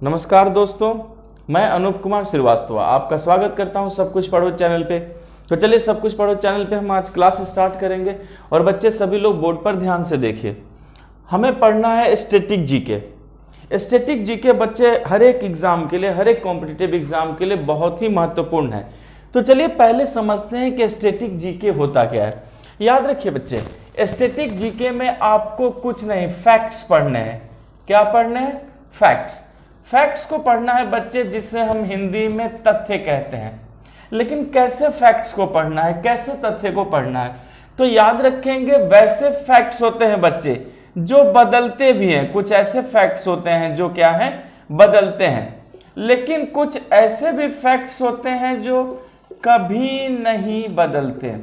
नमस्कार दोस्तों, मैं अनूप कुमार श्रीवास्तव आपका स्वागत करता हूं सब कुछ पढ़ो चैनल पे। तो चलिए सब कुछ पढ़ो चैनल पे हम आज क्लास स्टार्ट करेंगे। और बच्चे सभी लोग बोर्ड पर ध्यान से देखिए, हमें पढ़ना है स्टैटिक जीके। स्टैटिक जीके बच्चे हर एक एग्जाम के लिए, हर एक कॉम्पिटिटिव एग्जाम के लिए बहुत ही महत्वपूर्ण है। तो चलिए पहले समझते हैं कि स्टैटिक जीके होता क्या है। याद रखिए बच्चे, स्टैटिक जीके में आपको कुछ नहीं, फैक्ट्स पढ़ने हैं। क्या पढ़ने हैं? फैक्ट्स। फैक्ट्स को पढ़ना है बच्चे, जिसे हम हिंदी में तथ्य कहते हैं। लेकिन कैसे फैक्ट्स को पढ़ना है, कैसे तथ्य को पढ़ना है? तो याद रखेंगे, वैसे फैक्ट्स होते हैं बच्चे जो बदलते भी हैं। कुछ ऐसे फैक्ट्स होते हैं जो क्या है, बदलते हैं। लेकिन कुछ ऐसे भी फैक्ट्स होते हैं जो कभी नहीं बदलते,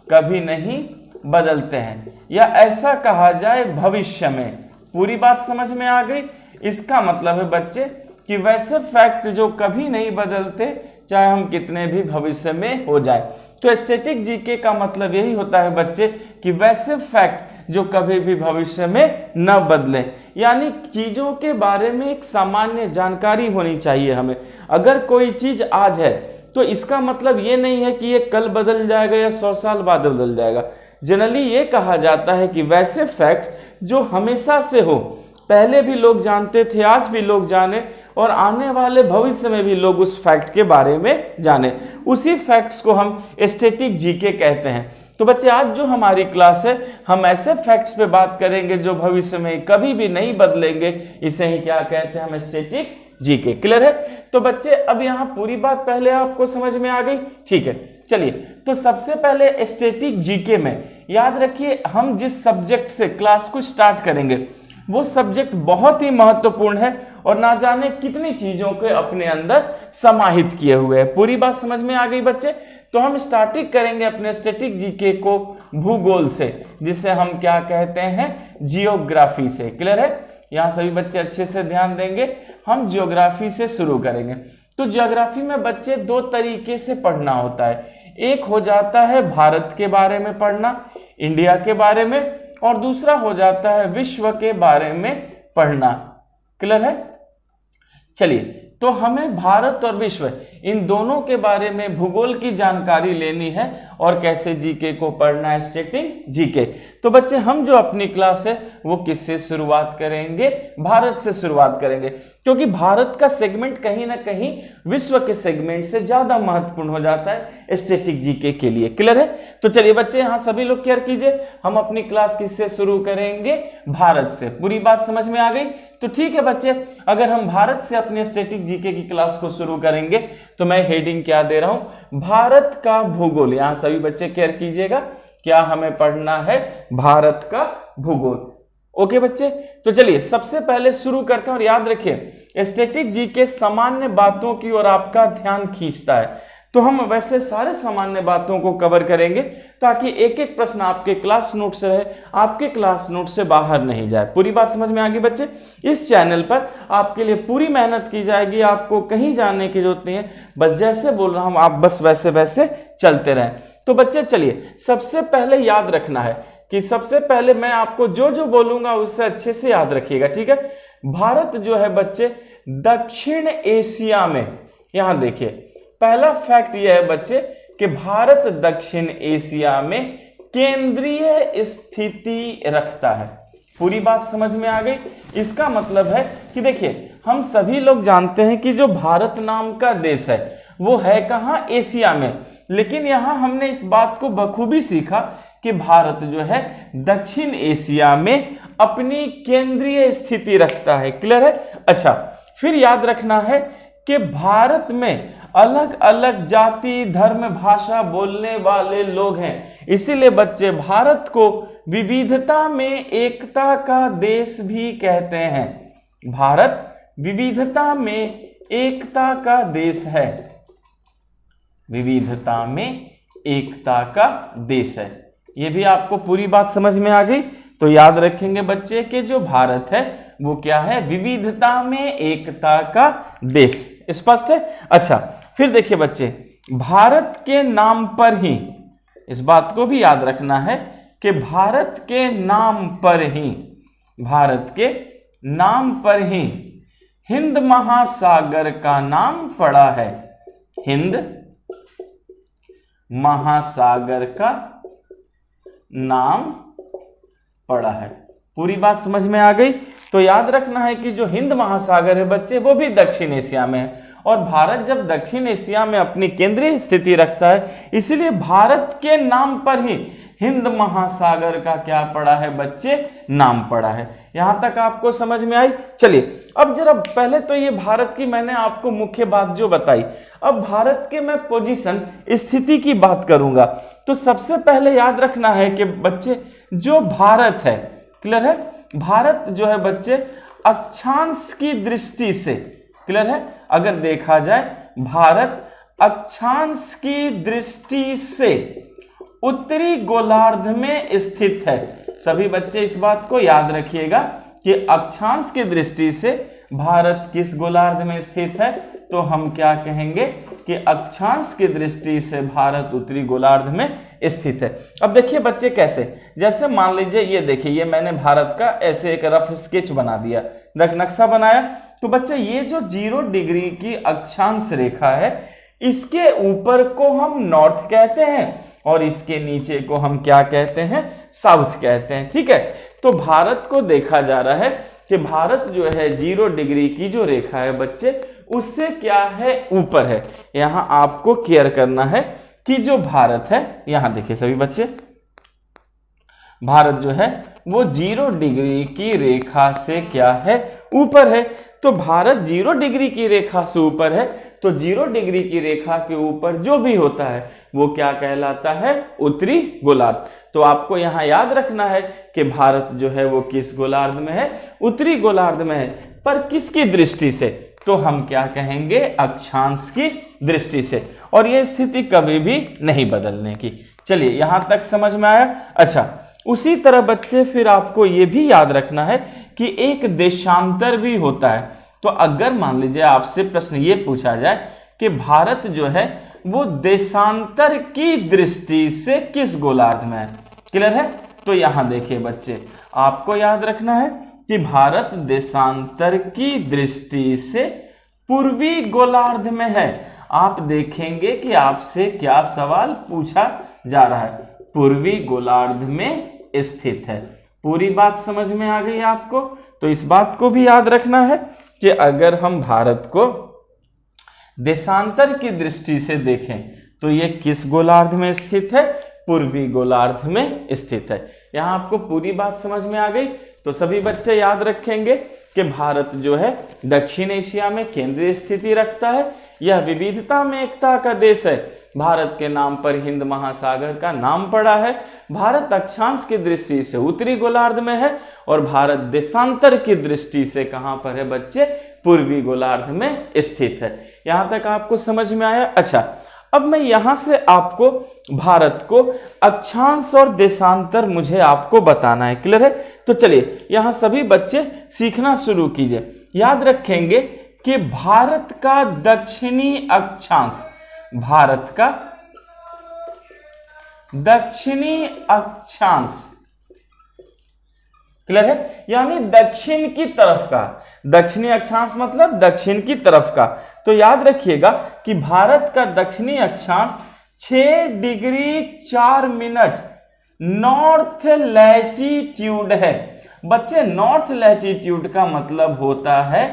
कभी नहीं बदलते हैं, या ऐसा कहा जाए भविष्य में। पूरी बात समझ में आ गई? इसका मतलब है बच्चे कि वैसे फैक्ट जो कभी नहीं बदलते, चाहे हम कितने भी भविष्य में हो जाए। तो स्टैटिक जीके का मतलब यही होता है बच्चे कि वैसे फैक्ट जो कभी भी भविष्य में न बदले, यानी चीजों के बारे में एक सामान्य जानकारी होनी चाहिए हमें। अगर कोई चीज आज है तो इसका मतलब ये नहीं है कि ये कल बदल जाएगा या 100 साल बाद बदल जाएगा। जनरली ये कहा जाता है कि वैसे फैक्ट्स जो हमेशा से हो, पहले भी लोग जानते थे, आज भी लोग जाने, और आने वाले भविष्य में भी लोग उस फैक्ट के बारे में जाने, उसी फैक्ट्स को हम स्टैटिक जीके कहते हैं। तो बच्चे आज जो हमारी क्लास है, हम ऐसे फैक्ट्स पे बात करेंगे जो भविष्य में कभी भी नहीं बदलेंगे। इसे ही क्या कहते हैं हम? Static GK. क्लियर है? तो बच्चे अब यहाँ पूरी बात पहले आपको समझ में आ गई? ठीक है, चलिए तो सबसे पहले स्टैटिक जीके में याद रखिए, हम जिस सब्जेक्ट से क्लास को स्टार्ट करेंगे वो सब्जेक्ट बहुत ही महत्वपूर्ण है और ना जाने कितनी चीजों के अपने अंदर समाहित किए हुए है। पूरी बात समझ में आ गई बच्चे? तो हम स्टार्टिंग करेंगे अपने स्टैटिक जीके को भूगोल से, जिसे हम क्या कहते हैं? जियोग्राफी से। क्लियर है? यहाँ सभी बच्चे अच्छे से ध्यान देंगे, हम जियोग्राफी से शुरू करेंगे। तो जियोग्राफी में बच्चे दो तरीके से पढ़ना होता है। एक हो जाता है भारत के बारे में पढ़ना, इंडिया के बारे में, और दूसरा हो जाता है विश्व के बारे में पढ़ना। क्लियर है? चलिए तो हमें भारत और विश्व इन दोनों के बारे में भूगोल की जानकारी लेनी है। और कैसे जीके को पढ़ना है? Static GK. तो बच्चे हम जो अपनी क्लास है वो किससे शुरुआत करेंगे? भारत से शुरुआत करेंगे, क्योंकि भारत का सेगमेंट कहीं ना कहीं विश्व के सेगमेंट से ज्यादा महत्वपूर्ण हो जाता है स्टैटिक जीके के लिए। क्लियर है? तो चलिए बच्चे यहाँ सभी लोग क्लियर कीजिए, हम अपनी क्लास किससे शुरू करेंगे? भारत से। पूरी बात समझ में आ गई? तो ठीक है बच्चे, अगर हम भारत से अपने स्टैटिक जीके की क्लास को शुरू करेंगे तो मैं हेडिंग क्या दे रहा हूं? भारत का भूगोल। यहां सभी बच्चे केयर कीजिएगा, क्या हमें पढ़ना है? भारत का भूगोल। ओके बच्चे, तो चलिए सबसे पहले शुरू करते हैं। और याद रखिए, स्टैटिक जीके सामान्य बातों की ओर आपका ध्यान खींचता है। तो हम वैसे सारे सामान्य बातों को कवर करेंगे ताकि एक एक प्रश्न आपके क्लास नोट से रहे, आपके क्लास नोट से बाहर नहीं जाए। पूरी बात समझ में आ गई बच्चे? इस चैनल पर आपके लिए पूरी मेहनत की जाएगी, आपको कहीं जाने की जरूरत नहीं है, बस जैसे बोल रहा हूं आप बस वैसे वैसे चलते रहें। तो बच्चे चलिए सबसे पहले याद रखना है कि सबसे पहले मैं आपको जो जो बोलूंगा उससे अच्छे से याद रखिएगा। ठीक है? भारत जो है बच्चे दक्षिण एशिया में, यहां देखिए पहला फैक्ट यह है बच्चे कि भारत दक्षिण एशिया में केंद्रीय स्थिति रखता है। पूरी बात समझ में आ गई? इसका मतलब है कि देखिए हम सभी लोग जानते हैं कि जो भारत नाम का देश है वो है कहां? एशिया में। लेकिन यहां हमने इस बात को बखूबी सीखा कि भारत जो है दक्षिण एशिया में अपनी केंद्रीय स्थिति रखता है। क्लियर है? अच्छा, फिर याद रखना है कि भारत में अलग अलग जाति, धर्म, भाषा बोलने वाले लोग हैं। इसीलिए बच्चे भारत को विविधता में एकता का देश भी कहते हैं। भारत विविधता में एकता का देश है, विविधता में एकता का देश है। यह भी आपको पूरी बात समझ में आ गई? तो याद रखेंगे बच्चे कि जो भारत है वो क्या है? विविधता में एकता का देश। स्पष्ट है? अच्छा, फिर देखिए बच्चे, भारत के नाम पर ही, इस बात को भी याद रखना है कि भारत के नाम पर ही, भारत के नाम पर ही हिंद महासागर का नाम पड़ा है? हिंद महासागर का नाम पड़ा है। पूरी बात समझ में आ गई? तो याद रखना है कि जो हिंद महासागर है बच्चे, वो भी दक्षिण एशिया में है, और भारत जब दक्षिण एशिया में अपनी केंद्रीय स्थिति रखता है, इसलिए भारत के नाम पर ही हिंद महासागर का क्या पड़ा है बच्चे? नाम पड़ा है। यहां तक आपको समझ में आई? चलिए अब जरा पहले तो ये भारत की मैंने आपको मुख्य बात जो बताई, अब भारत के मैं पोजीशन, स्थिति की बात करूंगा। तो सबसे पहले याद रखना है कि बच्चे जो भारत है, क्लियर है, भारत जो है बच्चे अक्षांश की दृष्टि से, क्लियर है, अगर देखा जाए भारत अक्षांश की दृष्टि से उत्तरी गोलार्ध में स्थित है। सभी बच्चे इस बात को याद रखिएगा कि अक्षांश की दृष्टि से भारत किस गोलार्ध में स्थित है? तो हम क्या कहेंगे कि अक्षांश की दृष्टि से भारत उत्तरी गोलार्ध में स्थित है। अब देखिए बच्चे कैसे, जैसे मान लीजिए ये देखिए, ये मैंने भारत का ऐसे एक रफ स्केच बना दिया, नक्शा बनाया। तो बच्चे ये जो 0 डिग्री की अक्षांश रेखा है, इसके ऊपर को हम नॉर्थ कहते हैं और इसके नीचे को हम क्या कहते हैं? साउथ कहते हैं। ठीक है, तो भारत को देखा जा रहा है कि भारत जो है 0 डिग्री की जो रेखा है बच्चे, उससे क्या है? ऊपर है। यहां आपको केयर करना है कि जो भारत है, यहां देखिए सभी बच्चे, भारत जो है वो 0 डिग्री की रेखा से क्या है? ऊपर है। तो भारत 0 डिग्री की रेखा से ऊपर है, तो 0 डिग्री की रेखा के ऊपर जो भी होता है वो क्या कहलाता है? उत्तरी गोलार्ध। तो आपको यहां याद रखना है कि भारत जो है वो किस गोलार्ध में है? उत्तरी गोलार्ध में है। पर किसकी दृष्टि से? तो हम क्या कहेंगे? अक्षांश की दृष्टि से। और यह स्थिति कभी भी नहीं बदलने की। चलिए यहां तक समझ में आया? अच्छा, उसी तरह बच्चे फिर आपको यह भी याद रखना है कि एक देशांतर भी होता है। तो अगर मान लीजिए आपसे प्रश्न ये पूछा जाए कि भारत जो है वो देशांतर की दृष्टि से किस गोलार्ध में है? क्लियर है? तो यहां देखिए बच्चे, आपको याद रखना है कि भारत देशांतर की दृष्टि से पूर्वी गोलार्ध में है। आप देखेंगे कि आपसे क्या सवाल पूछा जा रहा है? पूर्वी गोलार्ध में स्थित है। पूरी बात समझ में आ गई आपको? तो इस बात को भी याद रखना है कि अगर हम भारत को देशांतर की दृष्टि से देखें तो ये किस गोलार्ध में स्थित है? पूर्वी गोलार्ध में स्थित है। यहां आपको पूरी बात समझ में आ गई? तो सभी बच्चे याद रखेंगे कि भारत जो है दक्षिण एशिया में केंद्रीय स्थिति रखता है। यह विविधता में एकता का देश है। भारत के नाम पर हिंद महासागर का नाम पड़ा है। भारत अक्षांश की दृष्टि से उत्तरी गोलार्ध में है और भारत देशांतर की दृष्टि से कहां पर है बच्चे? पूर्वी गोलार्ध में स्थित है। यहां तक आपको समझ में आया? अच्छा, अब मैं यहां से आपको भारत को अक्षांश और देशांतर मुझे आपको बताना है। क्लियर है? तो चलिए यहां सभी बच्चे सीखना शुरू कीजिए। याद रखेंगे कि भारत का दक्षिणी अक्षांश, भारत का दक्षिणी अक्षांश, क्लियर है, यानी दक्षिण की तरफ का। दक्षिणी अक्षांश मतलब दक्षिण की तरफ का। तो याद रखिएगा कि भारत का दक्षिणी अक्षांश 6 डिग्री 4 मिनट नॉर्थ लैटीट्यूड है। बच्चे नॉर्थ लैटीट्यूड का मतलब होता है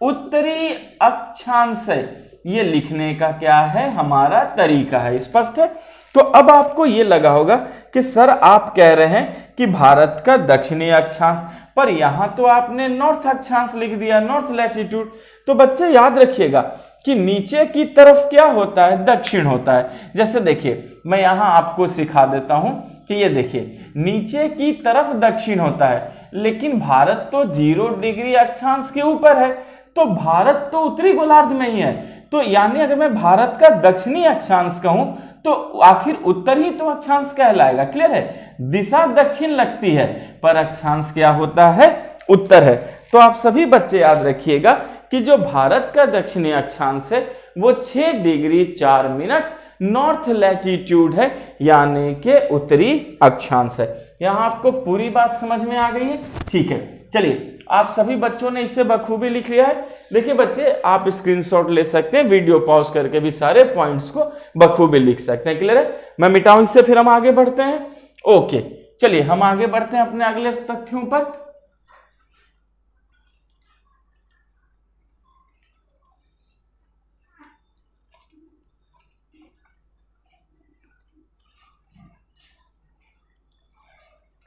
उत्तरी अक्षांश है। ये लिखने का क्या है? हमारा तरीका है। स्पष्ट है? तो अब आपको ये लगा होगा कि सर आप कह रहे हैं कि भारत का दक्षिणी अक्षांश, पर यहां तो आपने नॉर्थ अक्षांश लिख दिया, नॉर्थ लैटीट्यूड। तो बच्चे याद रखिएगा कि नीचे की तरफ क्या होता है? दक्षिण होता है। जैसे देखिए मैं यहां आपको सिखा देता हूं कि ये देखिए नीचे की तरफ दक्षिण होता है, लेकिन भारत तो 0 डिग्री अक्षांश के ऊपर है, तो भारत तो उत्तरी गोलार्ध में ही है। तो यानी अगर मैं भारत का दक्षिणी अक्षांश कहूं तो आखिर उत्तर ही तो अक्षांश कहलाएगा। क्लियर है? दिशा दक्षिण लगती है पर अक्षांश क्या होता है? उत्तर है। तो आप सभी बच्चे याद रखिएगा कि जो भारत का दक्षिणी अक्षांश है वो 6 डिग्री 4 मिनट नॉर्थ लैटीट्यूड है, यानी कि उत्तरी अक्षांश है। यहां आपको पूरी बात समझ में आ गई है? ठीक है, चलिए आप सभी बच्चों ने इसे बखूबी लिख लिया है। देखिए बच्चे, आप स्क्रीनशॉट ले सकते हैं, वीडियो पॉज करके भी सारे पॉइंट्स को बखूबी लिख सकते हैं। क्लियर है? मैं मिटाऊं इससे, फिर हम आगे बढ़ते हैं। ओके, चलिए हम आगे बढ़ते हैं अपने अगले तथ्यों पर।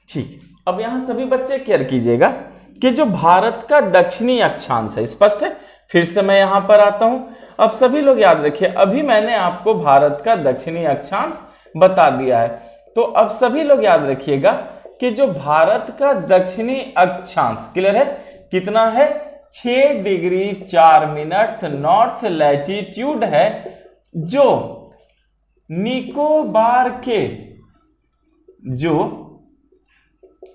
ठीक, अब यहां सभी बच्चे केयर कीजिएगा कि जो भारत का दक्षिणी अक्षांश है, स्पष्ट है? फिर से मैं यहां पर आता हूं। अब सभी लोग याद रखिए, अभी मैंने आपको भारत का दक्षिणी अक्षांश बता दिया है, तो अब सभी लोग याद रखिएगा कि जो भारत का दक्षिणी अक्षांश, क्लियर है, कितना है? 6 डिग्री 4 मिनट नॉर्थ लैटिट्यूड है, जो निकोबार के, जो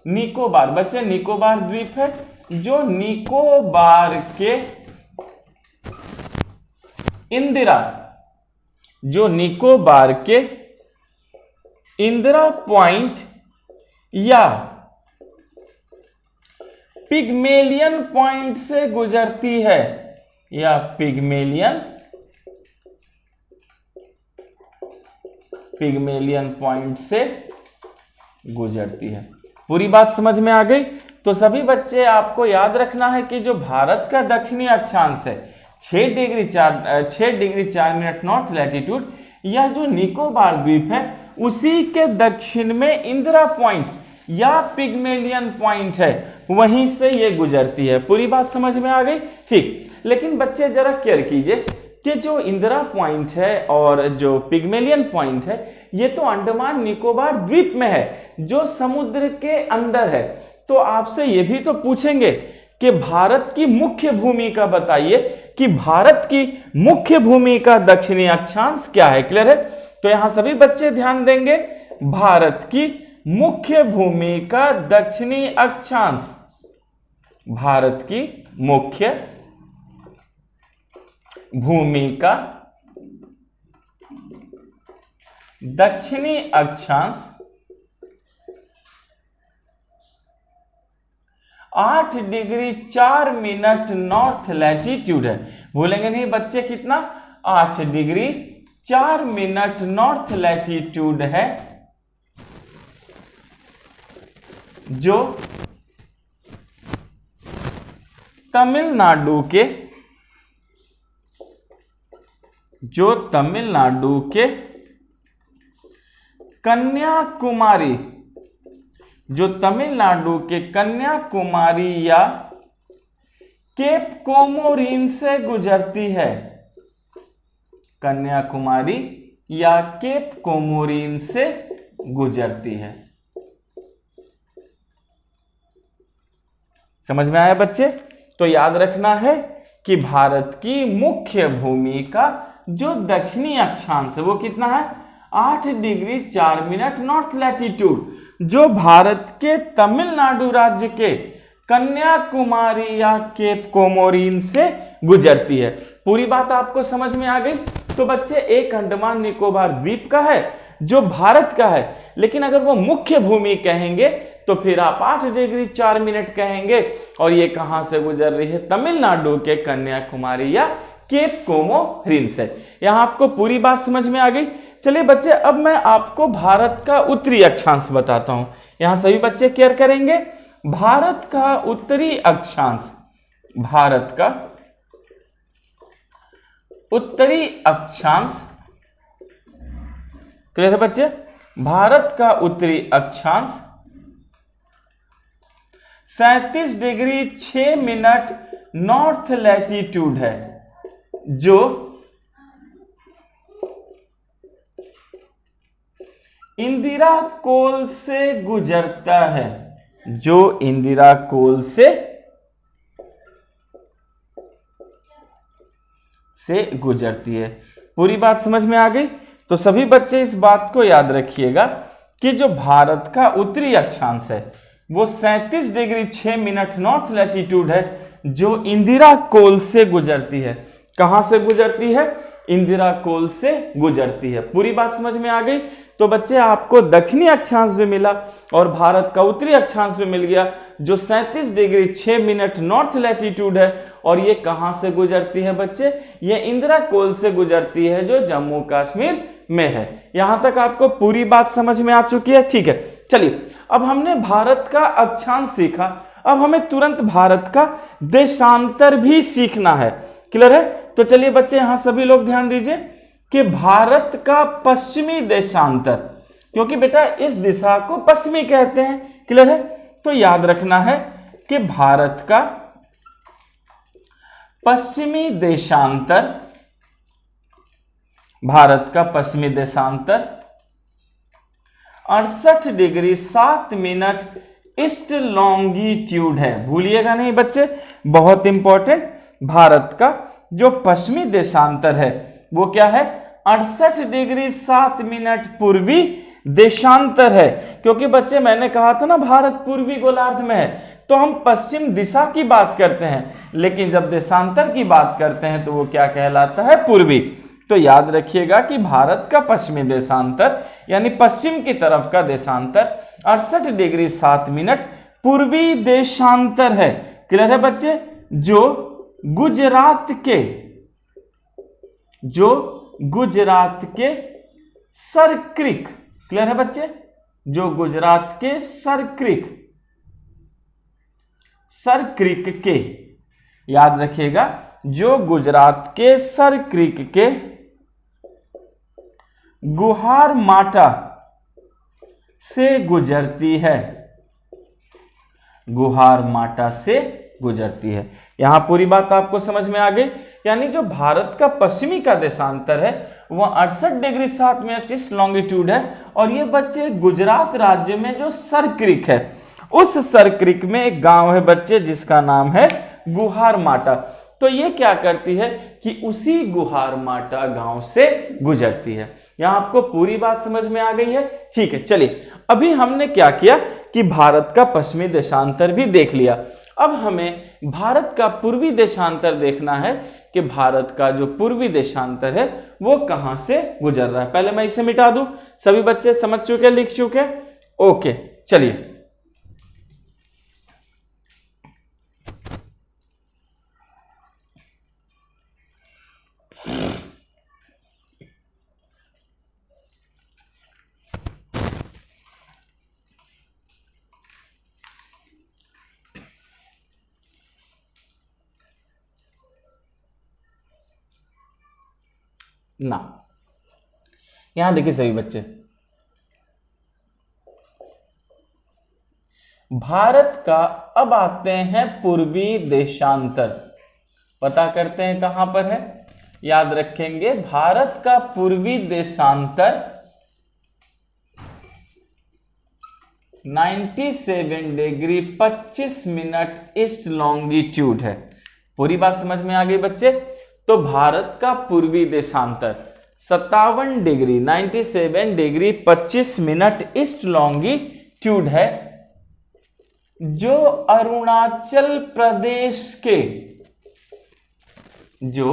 निकोबार, बच्चे निकोबार द्वीप है, जो निकोबार के इंदिरा, जो निकोबार के इंदिरा पॉइंट या पिग्मेलियन पॉइंट से गुजरती है, या पिग्मेलियन पॉइंट से गुजरती है। पूरी बात समझ में आ गई? तो सभी बच्चे आपको याद रखना है कि जो भारत का दक्षिणी अक्षांश है 6 डिग्री 4 मिनट नॉर्थ लैटिट्यूड, यह जो निकोबार द्वीप है उसी के दक्षिण में इंदिरा पॉइंट या पिग्मेलियन पॉइंट है, वहीं से ये गुजरती है। पूरी बात समझ में आ गई? ठीक, लेकिन बच्चे जरा केयर कीजिए कि जो इंदिरा पॉइंट है और जो पिग्मेलियन पॉइंट है, ये तो अंडमान निकोबार द्वीप में है, जो समुद्र के अंदर है। तो आपसे ये भी तो पूछेंगे कि भारत की मुख्य भूमि का बताइए, कि भारत की मुख्य भूमि का दक्षिणी अक्षांश क्या है। क्लियर है? तो यहां सभी बच्चे ध्यान देंगे, भारत की मुख्य भूमि का दक्षिणी अक्षांश, भारत की मुख्य भूमि का दक्षिणी अक्षांश 8 डिग्री 4 मिनट नॉर्थ लैटिट्यूड है। भूलेंगे नहीं बच्चे, कितना? 8 डिग्री 4 मिनट नॉर्थ लैटिट्यूड है, जो तमिलनाडु के कन्याकुमारी, जो तमिलनाडु के कन्याकुमारी या केप कोमोरिन से गुजरती है, कन्याकुमारी या केप कोमोरिन से गुजरती है। समझ में आया बच्चे? तो याद रखना है कि भारत की मुख्य भूमि का जो दक्षिणी अक्षांश है वो कितना है? 8 डिग्री 4 मिनट नॉर्थ लैटिट्यूड, जो भारत के तमिलनाडु राज्य के कन्याकुमारी या केप कोमोरिन से गुजरती है। पूरी बात आपको समझ में आ गई? तो बच्चे, एक अंडमान निकोबार द्वीप का है जो भारत का है, लेकिन अगर वो मुख्य भूमि कहेंगे तो फिर आप 8 डिग्री 4 मिनट कहेंगे, और ये कहां से गुजर रही है? तमिलनाडु के कन्याकुमारी या केप कोमोरिन से। यहां आपको पूरी बात समझ में आ गई? चलिए बच्चे, अब मैं आपको भारत का उत्तरी अक्षांश बताता हूं। यहां सभी बच्चे केयर करेंगे। भारत का उत्तरी अक्षांश, भारत का उत्तरी अक्षांश, क्लियर है बच्चे? भारत का उत्तरी अक्षांश 37 डिग्री 6 मिनट नॉर्थ लैटिट्यूड है, जो इंदिरा कोल से गुजरता है, जो इंदिरा कोल से गुजरती है। पूरी बात समझ में आ गई? तो सभी बच्चे इस बात को याद रखिएगा कि जो भारत का उत्तरी अक्षांश है वो 37 डिग्री 6 मिनट नॉर्थ लैटिट्यूड है, जो इंदिरा कोल से गुजरती है। कहां से गुजरती है? इंदिरा कोल से गुजरती है। पूरी बात समझ में आ गई? तो बच्चे, आपको दक्षिणी अक्षांश भी मिला और भारत का उत्तरी अक्षांश भी मिल गया, जो 37 डिग्री 6 मिनट नॉर्थ लैटिट्यूड है, और ये कहां से गुजरती है बच्चे? ये इंदिरा कोल से गुजरती है जो जम्मू कश्मीर में है। यहां तक आपको पूरी बात समझ में आ चुकी है? ठीक है, चलिए अब हमने भारत का अक्षांश सीखा, अब हमें तुरंत भारत का देशांतर भी सीखना है। क्लियर है? तो चलिए बच्चे यहां सभी लोग ध्यान दीजिए कि भारत का पश्चिमी देशांतर, क्योंकि बेटा इस दिशा को पश्चिमी कहते हैं। क्लियर है? तो याद रखना है कि भारत का पश्चिमी देशांतर, भारत का पश्चिमी देशांतर 68 डिग्री 7 मिनट ईस्ट लॉन्गिट्यूड है। भूलिएगा नहीं बच्चे, बहुत इंपॉर्टेंट। भारत का जो पश्चिमी देशांतर है वो क्या है? 68 डिग्री 7 मिनट पूर्वी देशांतर है। क्योंकि बच्चे मैंने कहा था ना भारत पूर्वी गोलार्ध में है, तो हम पश्चिम दिशा की बात करते हैं, लेकिन जब देशांतर की बात करते हैं तो वो क्या कहलाता है? पूर्वी। तो याद रखिएगा कि भारत का पश्चिमी देशांतर यानी पश्चिम की तरफ का देशांतर 68 डिग्री 7 मिनट पूर्वी देशांतर है। क्लियर है बच्चे? जो गुजरात के सरक्रिक, क्लियर है बच्चे? जो गुजरात के सरक्रिक के, याद रखिएगा, जो गुजरात के सरक्रिक के गुहार माटा से गुजरती है, गुहार माटा से गुजरती है। यहां पूरी बात आपको समझ में आ गई। यानी जो भारत का पश्चिमी का देशांतर है वह 68 डिग्री 7 मिनट ईस्ट लॉन्गिट्यूड है, और ये बच्चे गुजरात राज्य में जो सरक्रिक है, उस सरक्रिक में एक गांव है बच्चे जिसका नाम है गुहार माटा। तो ये क्या करती है कि उसी गुहार माटा गांव से गुजरती है। यहां आपको पूरी बात समझ में आ गई है? ठीक है, चलिए अभी हमने क्या किया कि भारत का पश्चिमी देशांतर भी देख लिया। अब हमें भारत का पूर्वी देशांतर देखना है कि भारत का जो पूर्वी देशांतर है वो कहां से गुजर रहा है। पहले मैं इसे मिटा दूं। सभी बच्चे समझ चुके, लिख चुके? ओके, चलिए ना, यहां देखिए सभी बच्चे, भारत का अब आते हैं पूर्वी देशांतर। पता करते हैं कहां पर है? याद रखेंगे भारत का पूर्वी देशांतर 97 डिग्री 25 मिनट ईस्ट लॉन्गिट्यूड है। पूरी बात समझ में आ गई बच्चे? तो भारत का पूर्वी देशांतर 57 degree 97 degree 25 minute east longitude है, जो अरुणाचल प्रदेश के, जो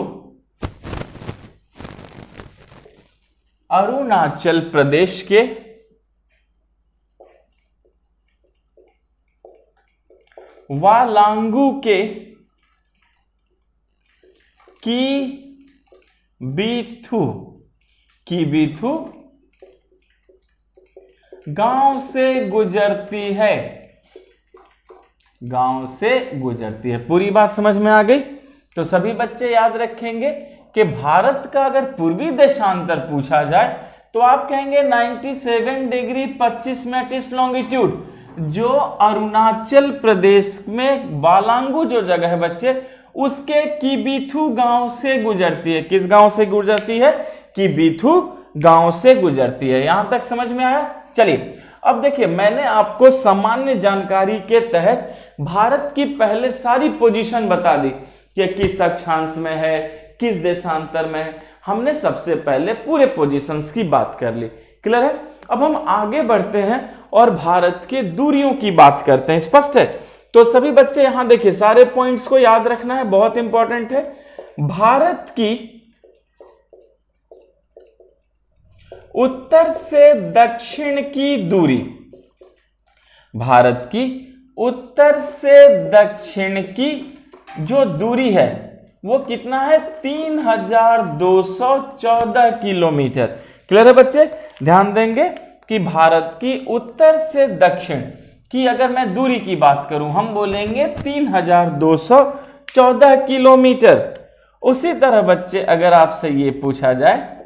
अरुणाचल प्रदेश के वालांगू के कीबीथू गांव से गुजरती है, गांव से गुजरती है। पूरी बात समझ में आ गई? तो सभी बच्चे याद रखेंगे कि भारत का अगर पूर्वी देशांतर पूछा जाए तो आप कहेंगे 97 डिग्री 25 मिनट ईस्ट लॉन्गिट्यूड, जो अरुणाचल प्रदेश में वालांगू जो जगह है बच्चे उसके कीबीथू गांव से गुजरती है। किस गांव से गुजरती है? कीबीथू गांव से गुजरती है। यहां तक समझ में आया? चलिए अब देखिए, मैंने आपको सामान्य जानकारी के तहत भारत की पहले सारी पोजीशन बता दी कि किस अक्षांश में है, किस देशांतर में है। हमने सबसे पहले पूरे पोजीशंस की बात कर ली। क्लियर है? अब हम आगे बढ़ते हैं और भारत के दूरियों की बात करते हैं। स्पष्ट है? तो सभी बच्चे यहां देखिए, सारे पॉइंट्स को याद रखना है, बहुत इंपॉर्टेंट है। भारत की उत्तर से दक्षिण की दूरी, भारत की उत्तर से दक्षिण की जो दूरी है वो कितना है, 3214 किलोमीटर। क्लियर है बच्चे? ध्यान देंगे कि भारत की उत्तर से दक्षिण की अगर मैं दूरी की बात करूं, हम बोलेंगे 3214 किलोमीटर। उसी तरह बच्चे अगर आपसे ये पूछा जाए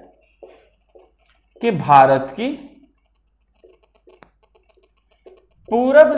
कि भारत की पूरब